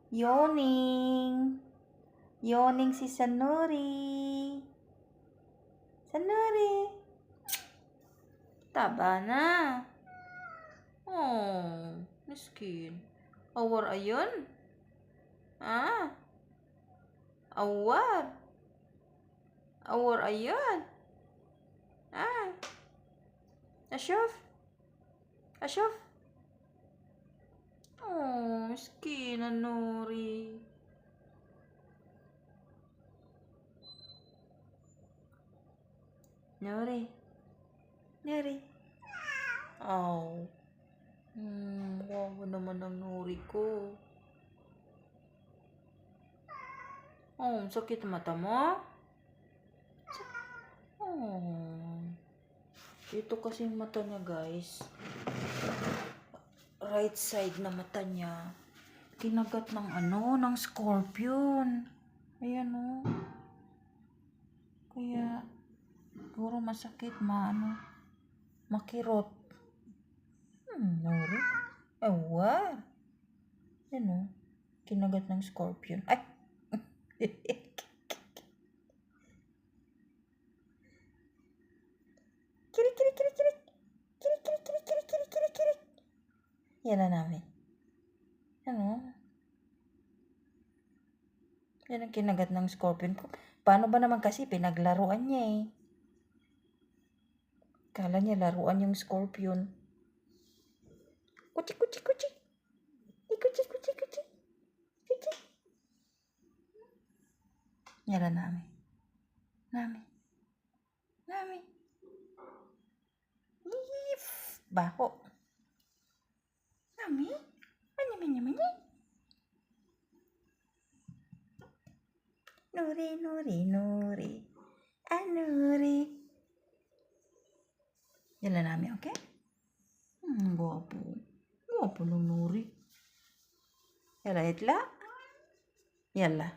Yawning. Yawning si Sanuri. Sanuri. Taba na. Oh, miskin. Awar ayun. Ah. Awar. Awar ayun. Ah. Asyaf. Asyaf. Oh, miskin na Nuri. Nuri. Nuri. Oh. Wawa naman ang Nuri ko. Oh, sakit mata mo? Oh. Ito kasi yung mata niya, guys. Right side na mata niya. Kinagat ng ng scorpion. Ayan o. Kaya, siguro masakit, makirot. Nuri. Ewa. Yan o. Kinagat ng scorpion. Ay! Kirik, kirik, kirik, kirik. Kirik, kirik, kirik, kirik, kirik, kirik, kirik. Yan na namin. Ano? Yan ang kinagat ng scorpion. Paano ba naman kasi pinaglaruan niya eh. Kala niya laruan yung scorpion. Kuchi, kuchi, kuchi. Kuchi, kuchi, kuchi. Kuchi. Yan na namin. Nami. Baho. Nami? Manya. Nuri. Nuri. Yan na namin, okay? Guwapo. Guwapo ng Nuri. Yala, itla. Yala.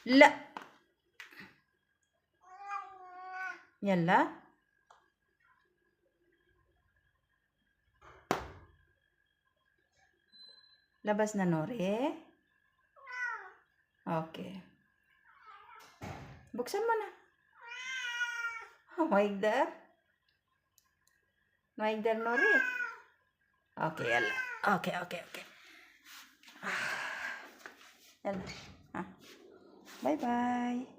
La. Yala. Labas na, Nuri. Okay. Buksan mo na. Maigdar. Maigdar, Nuri. Okay, yala. Okay. Yala. Bye-bye.